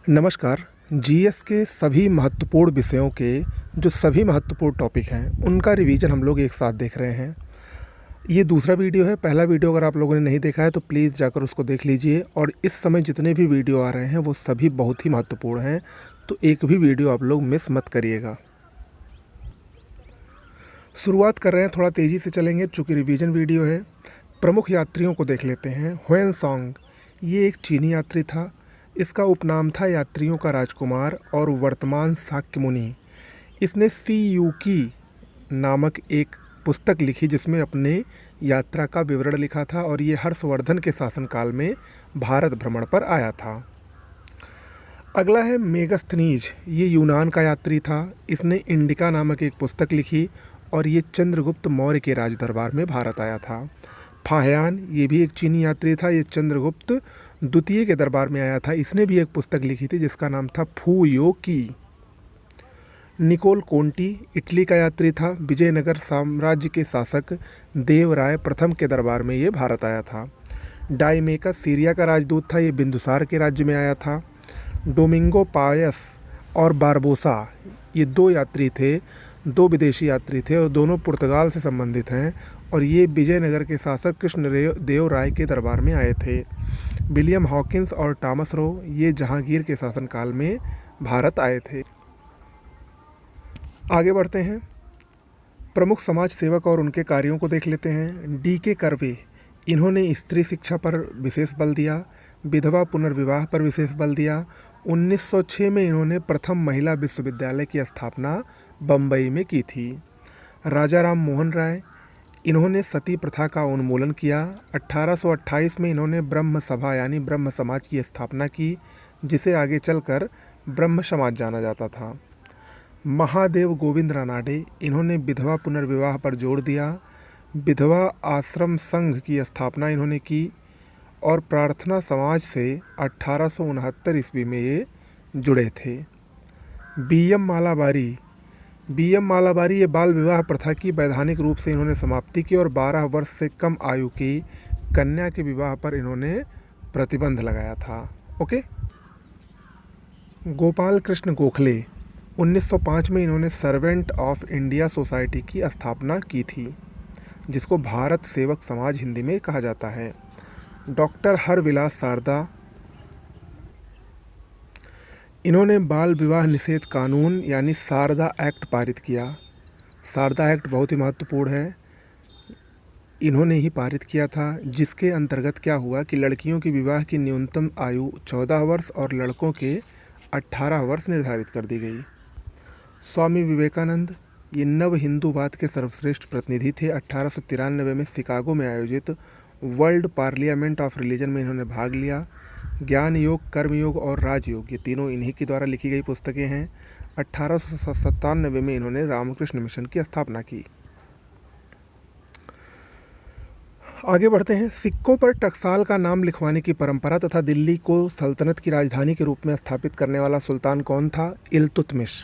नमस्कार। जीएस के सभी महत्वपूर्ण विषयों के जो सभी महत्वपूर्ण टॉपिक हैं, उनका रिवीजन हम लोग एक साथ देख रहे हैं। ये दूसरा वीडियो है। पहला वीडियो अगर आप लोगों ने नहीं देखा है तो प्लीज़ जाकर उसको देख लीजिए। और इस समय जितने भी वीडियो आ रहे हैं वो सभी बहुत ही महत्वपूर्ण हैं, तो एक भी वीडियो आप लोग मिस मत करिएगा। शुरुआत कर रहे हैं, थोड़ा तेज़ी से चलेंगे चूँकि रिवीजन वीडियो है। प्रमुख यात्रियों को देख लेते हैं। ह्वेनसांग ये एक चीनी यात्री था। इसका उपनाम था यात्रियों का राजकुमार और वर्तमान शाक्य मुनि। इसने सी यूकी नामक एक पुस्तक लिखी जिसमें अपने यात्रा का विवरण लिखा था, और ये हर्षवर्धन के शासनकाल में भारत भ्रमण पर आया था। अगला है मेगस्थनीज। ये यूनान का यात्री था। इसने इंडिका नामक एक पुस्तक लिखी और ये चंद्रगुप्त मौर्य के राज दरबार में भारत आया था। फाह्यान ये भी एक चीनी यात्री था। ये चंद्रगुप्त द्वितीय के दरबार में आया था। इसने भी एक पुस्तक लिखी थी जिसका नाम था फू यो की। निकोल कोंटी इटली का यात्री था। विजयनगर साम्राज्य के शासक देवराय प्रथम के दरबार में ये भारत आया था। डाइमेकस सीरिया का राजदूत था। ये बिंदुसार के राज्य में आया था। डोमिंगो पायस और बारबोसा ये दो यात्री थे, दो विदेशी यात्री थे, और दोनों पुर्तगाल से संबंधित हैं, और ये विजयनगर के शासक कृष्णदेव राय के दरबार में आए थे। विलियम हॉकिंस और टॉमस रो ये जहांगीर के शासनकाल में भारत आए थे। आगे बढ़ते हैं। प्रमुख समाज सेवक और उनके कार्यों को देख लेते हैं। डी.के. कर्वे इन्होंने स्त्री शिक्षा पर विशेष बल दिया, विधवा पुनर्विवाह पर विशेष बल दिया। 1906 में इन्होंने प्रथम महिला विश्वविद्यालय की स्थापना बम्बई में की थी। राजा राम मोहन राय इन्होंने सती प्रथा का उन्मूलन किया। 1828 में इन्होंने ब्रह्म सभा यानी ब्रह्म समाज की स्थापना की, जिसे आगे चलकर ब्रह्म समाज जाना जाता था। महादेव गोविंद रानाडे इन्होंने विधवा पुनर्विवाह पर जोर दिया। विधवा आश्रम संघ की स्थापना इन्होंने की, और प्रार्थना समाज से 1869 ईस्वी में ये जुड़े थे। बी.एम. मालाबारी ये बाल विवाह प्रथा की वैधानिक रूप से इन्होंने समाप्ति की, और 12 वर्ष से कम आयु की कन्या के विवाह पर इन्होंने प्रतिबंध लगाया था। ओके। गोपाल कृष्ण गोखले 1905 में इन्होंने सर्वेंट ऑफ इंडिया सोसाइटी की स्थापना की थी, जिसको भारत सेवक समाज हिंदी में कहा जाता है। डॉक्टर हरविलास शारदा इन्होंने बाल विवाह निषेध कानून यानी शारदा एक्ट पारित किया। शारदा एक्ट बहुत ही महत्वपूर्ण है, इन्होंने ही पारित किया था, जिसके अंतर्गत क्या हुआ कि लड़कियों की विवाह की न्यूनतम आयु 14 वर्ष और लड़कों के 18 वर्ष निर्धारित कर दी गई। स्वामी विवेकानंद ये नव हिंदूवाद के सर्वश्रेष्ठ प्रतिनिधि थे। 1893 में शिकागो में आयोजित वर्ल्ड पार्लियामेंट ऑफ रिलीजन में इन्होंने भाग लिया। ज्ञान योग, कर्म योग और राजयोग ये तीनों इन्हीं के द्वारा लिखी गई पुस्तकें हैं। 1897 में इन्होंने रामकृष्ण मिशन की स्थापना की। आगे बढ़ते हैं। सिक्कों पर टकसाल का नाम लिखवाने की परंपरा तथा दिल्ली को सल्तनत की राजधानी के रूप में स्थापित करने वाला सुल्तान कौन था? इल्तुतमिश।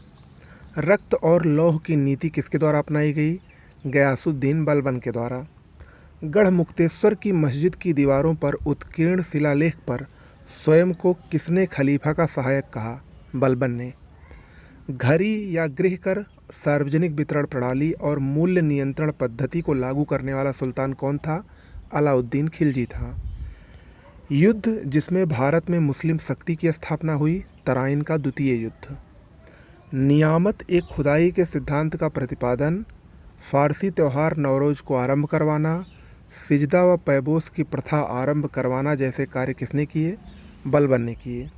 रक्त और लौह की नीति किसके द्वारा अपनाई गई? गयासुद्दीन बलबन के द्वारा। गढ़ मुक्तेश्वर की मस्जिद की दीवारों पर उत्कीर्ण शिलालेख पर स्वयं को किसने खलीफा का सहायक कहा? बलबन ने। घरी या गृह कर, सार्वजनिक वितरण प्रणाली और मूल्य नियंत्रण पद्धति को लागू करने वाला सुल्तान कौन था? अलाउद्दीन खिलजी था। युद्ध जिसमें भारत में मुस्लिम शक्ति की स्थापना हुई? तराइन का द्वितीय युद्ध। नियामत एक खुदाई के सिद्धांत का प्रतिपादन। फारसी त्यौहार नवरोज को आरंभ करवाना। सिजदा व पैबोस की प्रथा आरंभ करवाना जैसे कार्य किसने किए? बलबन ने किए।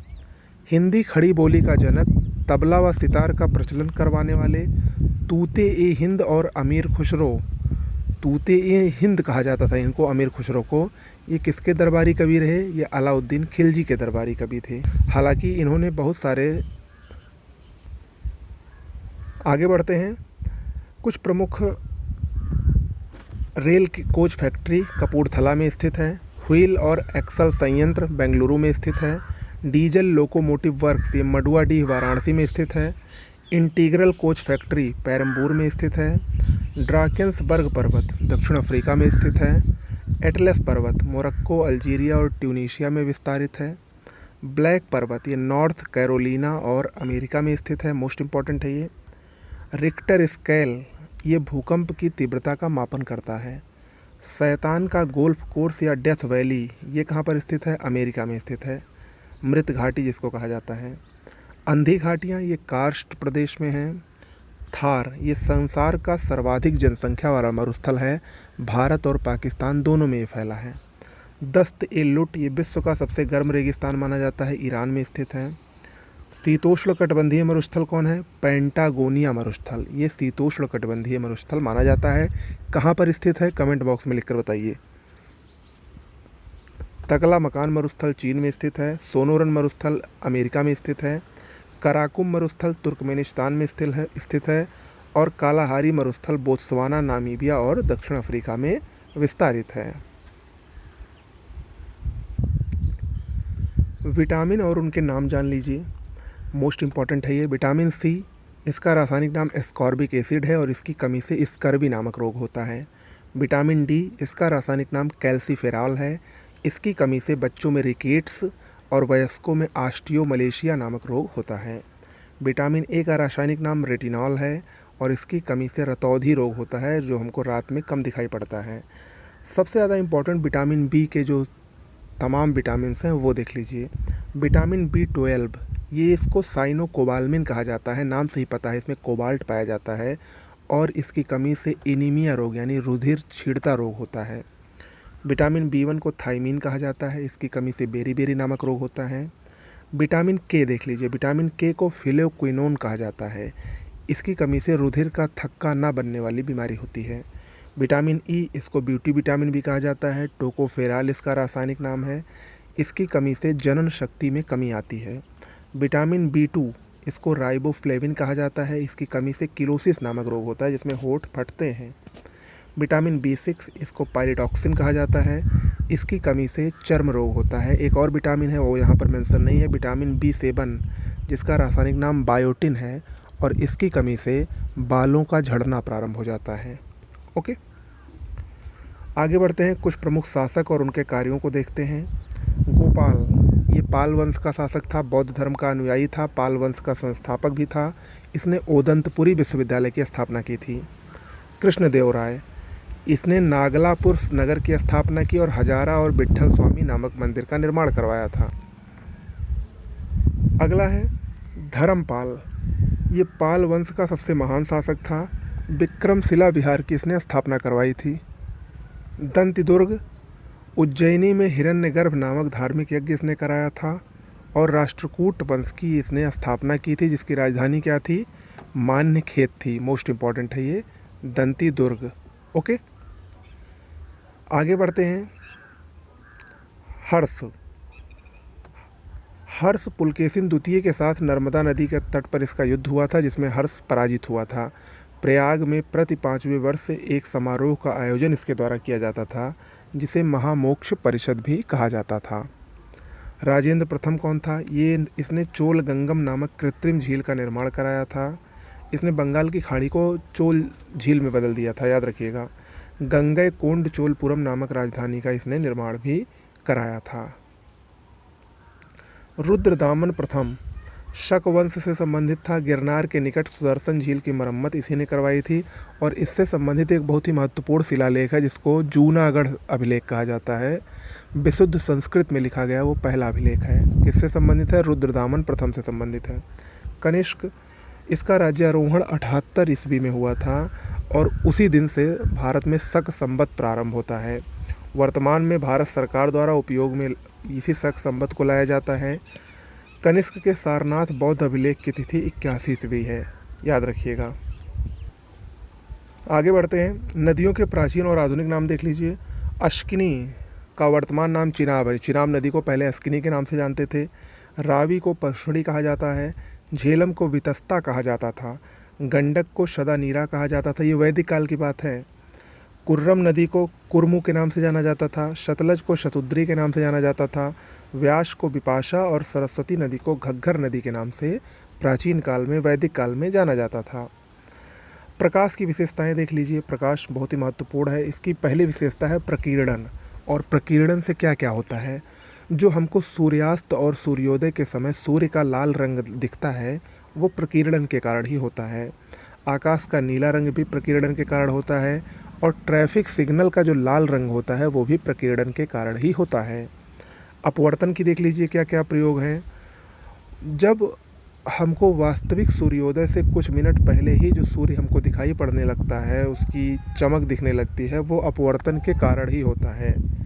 हिंदी खड़ी बोली का जनक, तबला व सितार का प्रचलन करवाने वाले तूते ए हिंद और अमीर खुसरो, तूते ए हिंद कहा जाता था इनको, अमीर खुसरो को, ये किसके दरबारी कवि रहे? ये अलाउद्दीन खिलजी के दरबारी कवि थे। हालांकि इन्होंने बहुत सारे। आगे बढ़ते हैं। कुछ प्रमुख रेल की कोच फैक्ट्री कपूरथला में स्थित है। व्हील और एक्सल संयंत्र बेंगलुरु में स्थित है। डीजल लोकोमोटिव वर्क्स ये मडुआडीह वाराणसी में स्थित है। इंटीग्रल कोच फैक्ट्री पेरम्बूर में स्थित है। ड्राकेंसबर्ग पर्वत दक्षिण अफ्रीका में स्थित है। एटलस पर्वत मोरक्को, अल्जीरिया और ट्यूनीशिया में विस्तारित है। ब्लैक पर्वत ये नॉर्थ कैरोलिना और अमेरिका में स्थित है, मोस्ट इम्पॉर्टेंट है ये। रिक्टर स्केल ये भूकंप की तीव्रता का मापन करता है। शैतान का गोल्फ कोर्स या डेथ वैली ये कहाँ पर स्थित है, अमेरिका में स्थित है, मृत घाटी जिसको कहा जाता है। अंधी घाटियाँ ये कार्स्ट प्रदेश में हैं। थार ये संसार का सर्वाधिक जनसंख्या वाला मरुस्थल है, भारत और पाकिस्तान दोनों में ये फैला है। दस्त ए लुट ये विश्व का सबसे गर्म रेगिस्तान माना जाता है, ईरान में स्थित है। शीतोष्ण कटिबंधीय मरुस्थल कौन है, पेंटागोनिया मरुस्थल, ये शीतोष्ण कटिबंधीय मरुस्थल माना जाता है। कहाँ पर स्थित है, कमेंट बॉक्स में लिखकर बताइए। तकला मकान मरुस्थल चीन में स्थित है। सोनोरन मरुस्थल अमेरिका में स्थित है। कराकुम मरुस्थल तुर्कमेनिस्तान में स्थित है। और कालाहारी मरुस्थल बोत्सवाना, नामीबिया और दक्षिण अफ्रीका में विस्तारित है। विटामिन और उनके नाम जान लीजिए, मोस्ट इम्पॉर्टेंट है ये। विटामिन सी इसका रासायनिक नाम एस्कॉर्बिक एसिड है और इसकी कमी से स्कर्वी नामक रोग होता है। विटामिन डी इसका रासायनिक नाम कैल्सीफेरॉल है, इसकी कमी से बच्चों में रिकेट्स और वयस्कों में ऑस्टियोमलेशिया नामक रोग होता है। विटामिन ए का रासायनिक नाम रेटिनॉल है और इसकी कमी से रतौंधी रोग होता है, जो हमको रात में कम दिखाई पड़ता है। सबसे ज़्यादा इम्पॉर्टेंट विटामिन बी के जो तमाम विटामिन हैं वो देख लीजिए। विटामिन B12 ये इसको साइनोकोबालमिन कहा जाता है, नाम से ही पता है इसमें कोबाल्ट पाया जाता है और इसकी कमी से एनीमिया रोग यानी रुधिर छीड़ता रोग होता है। विटामिन B1 को थायमीन कहा जाता है, इसकी कमी से बेरी नामक रोग होता है। विटामिन के देख लीजिए, विटामिन के को फिलोक्विनोन कहा जाता है, इसकी कमी से रुधिर का थक्का ना बनने वाली बीमारी होती है। विटामिन ई इसको ब्यूटी विटामिन भी कहा जाता है, टोकोफेराल इसका रासायनिक नाम है, इसकी कमी से जनन शक्ति में कमी आती है। विटामिन B2 इसको राइबोफ्लेविन कहा जाता है, इसकी कमी से किलोसिस नामक रोग होता है जिसमें होंठ फटते हैं। विटामिन B6 इसको पायरिडॉक्सिन कहा जाता है, इसकी कमी से चर्म रोग होता है। एक और विटामिन है वो यहाँ पर मेंशन नहीं है, विटामिन B7 जिसका रासायनिक नाम बायोटिन है और इसकी कमी से बालों का झड़ना प्रारंभ हो जाता है। ओके, आगे बढ़ते हैं, कुछ प्रमुख शासक और उनके कार्यों को देखते हैं। गोपाल ये पाल वंश का शासक था, बौद्ध धर्म का अनुयायी था, पाल वंश का संस्थापक भी था, इसने ओदंतपुरी विश्वविद्यालय की स्थापना की थी। कृष्णदेव राय इसने नागलापुर नगर की स्थापना की और हजारा और विट्ठल स्वामी नामक मंदिर का निर्माण करवाया था। अगला है धर्मपाल, ये पाल वंश का सबसे महान शासक था, विक्रमशिला विहार की इसने स्थापना करवाई थी। दंतिदुर्ग उज्जैनी में हिरण्यगर्भ नामक धार्मिक यज्ञ इसने कराया था और राष्ट्रकूट वंश की इसने स्थापना की थी, जिसकी राजधानी क्या थी, मान्यखेत थी। मोस्ट इम्पॉर्टेंट है ये दंतिदुर्ग। ओके, आगे बढ़ते हैं। हर्ष पुलकेशिन द्वितीय के साथ नर्मदा नदी के तट पर इसका युद्ध हुआ था, जिसमें हर्ष पराजित हुआ था। प्रयाग में प्रति 5वें वर्ष एक समारोह का आयोजन इसके द्वारा किया जाता था, जिसे महामोक्ष परिषद भी कहा जाता था। राजेंद्र प्रथम कौन था, ये इसने चोल गंगम नामक कृत्रिम झील का निर्माण कराया था। इसने बंगाल की खाड़ी को चोल झील में बदल दिया था, याद रखिएगा। गंगई कोंड चोलपुरम नामक राजधानी का इसने निर्माण भी कराया था। रुद्रदामन प्रथम शक वंश से संबंधित था, गिरनार के निकट सुदर्शन झील की मरम्मत इसी ने करवाई थी और इससे संबंधित एक बहुत ही महत्वपूर्ण शिलालेख है जिसको जूनागढ़ अभिलेख कहा जाता है। विशुद्ध संस्कृत में लिखा गया वो पहला अभिलेख है। किससे संबंधित है, रुद्रदामन प्रथम से संबंधित है। कनिष्क इसका राज्यारोहण 78 ईस्वी में हुआ था और उसी दिन से भारत में शक संवत प्रारंभ होता है। वर्तमान में भारत सरकार द्वारा उपयोग में इसी शक संवत को लाया जाता है। कनिष्क के सारनाथ बौद्ध अभिलेख की तिथि 81 ईस्वी है, याद रखिएगा। आगे बढ़ते हैं, नदियों के प्राचीन और आधुनिक नाम देख लीजिए। अश्किनी का वर्तमान नाम चिनाब है, चिनाब नदी को पहले अश्किनी के नाम से जानते थे। रावी को परशुड़ी कहा जाता है, झेलम को वितस्ता कहा जाता था, गंडक को शदानीरा कहा जाता था, ये वैदिक काल की बात है। कुर्रम नदी को कुर्मू के नाम से जाना जाता था, शतलज को शतुद्री के नाम से जाना जाता था, व्यास को विपाशा और सरस्वती नदी को घग्गर नदी के नाम से प्राचीन काल में वैदिक काल में जाना जाता था। प्रकाश की विशेषताएं देख लीजिए, प्रकाश बहुत ही महत्वपूर्ण है। इसकी पहली विशेषता है प्रकीर्णन, और प्रकीर्णन से क्या क्या होता है, जो हमको सूर्यास्त और सूर्योदय के समय सूर्य का लाल रंग दिखता है वो प्रकीर्णन के कारण ही होता है। आकाश का नीला रंग भी प्रकीर्णन के कारण होता है और ट्रैफिक सिग्नल का जो लाल रंग होता है वो भी प्रकीर्णन के कारण ही होता है। अपवर्तन की देख लीजिए क्या क्या प्रयोग हैं। जब हमको वास्तविक सूर्योदय से कुछ मिनट पहले ही जो सूर्य हमको दिखाई पड़ने लगता है, उसकी चमक दिखने लगती है, वो अपवर्तन के कारण ही होता है।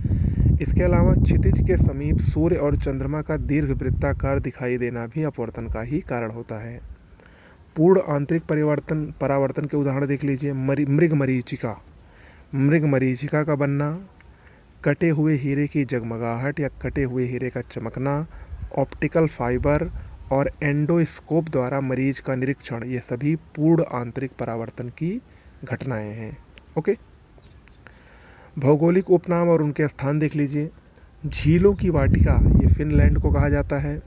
इसके अलावा क्षितिज के समीप सूर्य और चंद्रमा का दीर्घवृत्ताकार दिखाई देना भी अपवर्तन का ही कारण होता है। पूर्ण आंतरिक परावर्तन के उदाहरण देख लीजिए। मृग मरीचिका का बनना, कटे हुए हीरे की जगमगाहट या कटे हुए हीरे का चमकना, ऑप्टिकल फाइबर और एंडोस्कोप द्वारा मरीज का निरीक्षण, ये सभी पूर्ण आंतरिक परावर्तन की घटनाएं हैं। ओके, भौगोलिक उपनाम और उनके स्थान देख लीजिए। झीलों की वाटिका, ये फिनलैंड को कहा जाता है।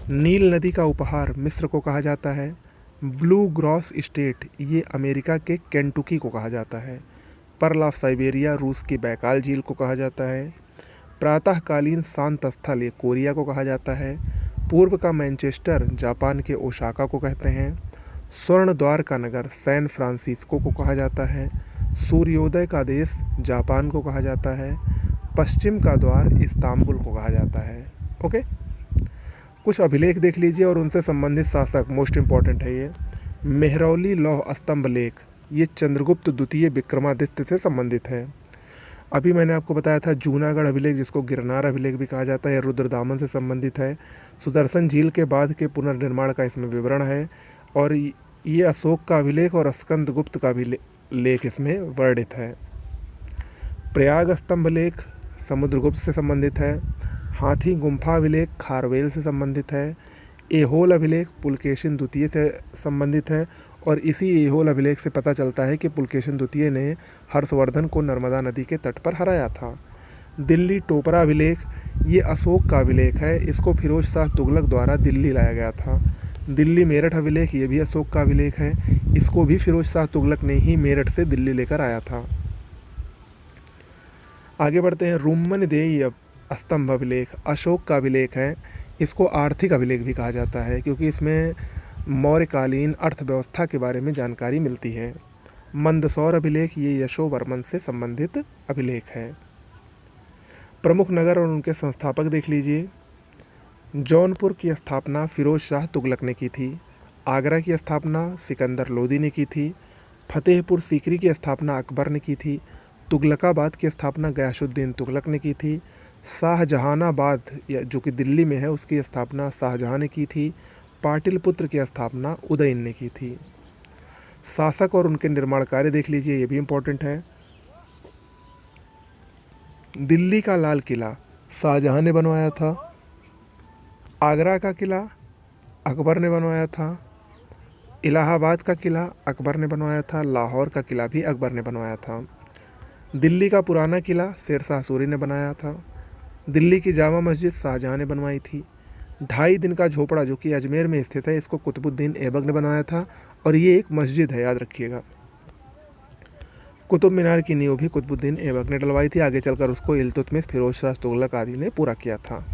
नील नदी का उपहार मिस्र को कहा जाता है। ब्लू ग्रॉस स्टेट, ये अमेरिका के केंटुकी को कहा जाता है। पर्ल ऑफ साइबेरिया रूस की बैकाल झील को कहा जाता है। प्रातःकालीन शांत स्थल, ये कोरिया को कहा जाता है। पूर्व का मैनचेस्टर जापान के ओसाका को कहते हैं। स्वर्ण द्वार का नगर सैन फ्रांसिस्को को कहा जाता है। सूर्योदय का देश जापान को कहा जाता है। पश्चिम का द्वार इस्तांबुल को कहा जाता है। ओके, कुछ अभिलेख देख लीजिए और उनसे संबंधित शासक, मोस्ट इम्पॉर्टेंट है ये। मेहरौली लौह स्तंभ लेख, ये चंद्रगुप्त द्वितीय विक्रमादित्य से संबंधित है। अभी मैंने आपको बताया था जूनागढ़ अभिलेख, जिसको गिरनार अभिलेख भी कहा जाता है, रुद्रदामन से संबंधित है। सुदर्शन झील के बाद के पुनर्निर्माण का इसमें विवरण है और ये अशोक का अभिलेख और स्कंदगुप्त का भी लेख इसमें वर्णित है। प्रयाग स्तंभ लेख समुद्रगुप्त से संबंधित है। हाथी गुम्फा अभिलेख खारवेल से संबंधित है। एहोल अभिलेख पुलकेशिन द्वितीय से संबंधित है और इसी एहोल अभिलेख से पता चलता है कि पुलकेशिन द्वितीय ने हर्षवर्धन को नर्मदा नदी के तट पर हराया था। दिल्ली टोपरा अभिलेख, ये अशोक का अभिलेख है, इसको फिरोज शाह तुगलक द्वारा दिल्ली लाया गया था। दिल्ली मेरठ अभिलेख, ये भी अशोक का अभिलेख है, इसको भी फिरोज शाह तुगलक ने ही मेरठ से दिल्ली लेकर आया था। आगे बढ़ते हैं। रुम्मनदेई स्तंभ अभिलेख अशोक का अभिलेख है, इसको आर्थिक अभिलेख भी कहा जाता है क्योंकि इसमें मौर्यकालीन अर्थव्यवस्था के बारे में जानकारी मिलती है। मंदसौर अभिलेख, ये यशोवर्मन से संबंधित अभिलेख है। प्रमुख नगर और उनके संस्थापक देख लीजिए। जौनपुर की स्थापना फिरोज शाह तुगलक ने की थी। आगरा की स्थापना सिकंदर लोदी ने की थी। फतेहपुर सीकरी की स्थापना अकबर ने की थी। तुगलकाबाद की स्थापना गयासुद्दीन तुगलक ने की थी। शाहजहानाबाद, जो कि दिल्ली में है, उसकी स्थापना शाहजहां ने की थी। पाटिलपुत्र की स्थापना उदयन ने की थी। शासक और उनके निर्माण कार्य देख लीजिए, ये भी इम्पोर्टेंट है। दिल्ली का लाल किला शाहजहां ने बनवाया था। आगरा का किला अकबर ने बनवाया था। इलाहाबाद का किला अकबर ने बनवाया था। लाहौर का किला भी अकबर ने बनवाया था। दिल्ली का पुराना किला शेरशाह सूरी ने बनाया था। दिल्ली की जामा मस्जिद शाहजहां ने बनवाई थी। 2.5 दिन का झोपड़ा, जो कि अजमेर में स्थित है, इसको कुतुबुद्दीन ऐबक ने बनाया था और ये एक मस्जिद है, याद रखिएगा। कुतुब मीनार की नींव भी कुतुबुद्दीन ऐबक ने डलवाई थी। आगे चलकर उसको इल्तुतमिश, फिरोज शाह तुगलक आदि ने पूरा किया था।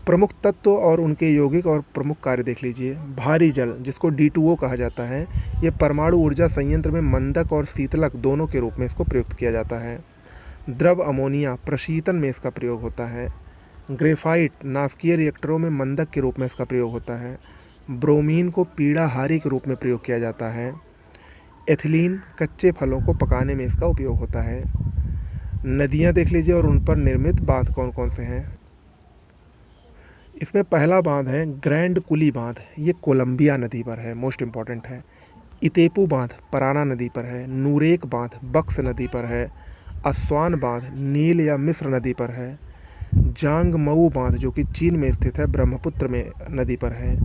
प्रमुख तत्व और उनके यौगिक और प्रमुख कार्य देख लीजिए। भारी जल, जिसको D2O कहा जाता है, ये परमाणु ऊर्जा संयंत्र में मंदक और शीतलक दोनों के रूप में इसको प्रयुक्त किया जाता है। द्रव अमोनिया, प्रशीतन में इसका प्रयोग होता है। ग्रेफाइट, नाभिकीय रिएक्टरों में मंदक के रूप में इसका प्रयोग होता है। ब्रोमीन को पीड़ाहारी के रूप में प्रयोग किया जाता है। एथिलीन, कच्चे फलों को पकाने में इसका उपयोग होता है। नदियाँ देख लीजिए और उन पर निर्मित बांध कौन कौन से हैं। इसमें पहला बांध है ग्रैंड कुली बांध, ये कोलंबिया नदी पर है, मोस्ट इम्पॉर्टेंट है। इतेपू बांध पराना नदी पर है। नूरेक बांध बक्स नदी पर है। अस्वान बांध नील या मिस्र नदी पर है। जांग मऊ बांध, जो कि चीन में स्थित है, ब्रह्मपुत्र में नदी पर है।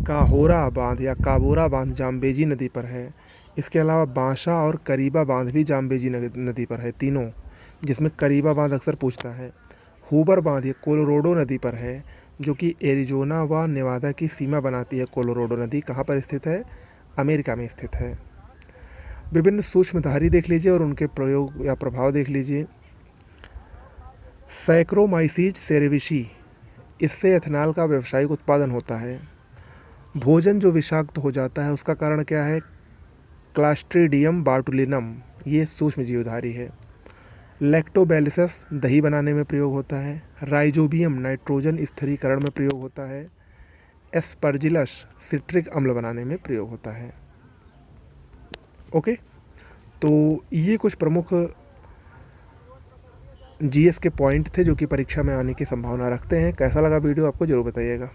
काहोरा बांध या काबोरा बांध जाम्बेजी नदी पर है। इसके अलावा बांशा और करीबा बांध भी जाम्बेजी नदी पर है, तीनों, जिसमें करीबा बांध अक्सर पूछता है। हूबर बांध ये कोलोराडो नदी पर है, जो कि एरिजोना व नेवादा की सीमा बनाती है। कोलोराडो नदी कहाँ पर स्थित है? अमेरिका में स्थित है। विभिन्न सूक्ष्मधारी देख लीजिए और उनके प्रयोग या प्रभाव देख लीजिए। सैक्रोमाइसीज सेरेविशी, इससे एथेनॉल का व्यावसायिक उत्पादन होता है। भोजन जो विषाक्त हो जाता है उसका कारण क्या है? क्लास्ट्रीडियम बार्टुलिनम, ये सूक्ष्म जीवधारी है। लैक्टोबैलिसस दही बनाने में प्रयोग होता है। राइजोबियम नाइट्रोजन स्थिरीकरण में प्रयोग होता है। एस्परजिलस सिट्रिक अम्ल बनाने में प्रयोग होता है। ओके, तो ये कुछ प्रमुख जीएस के पॉइंट थे जो कि परीक्षा में आने की संभावना रखते हैं। कैसा लगा वीडियो आपको ज़रूर बताइएगा।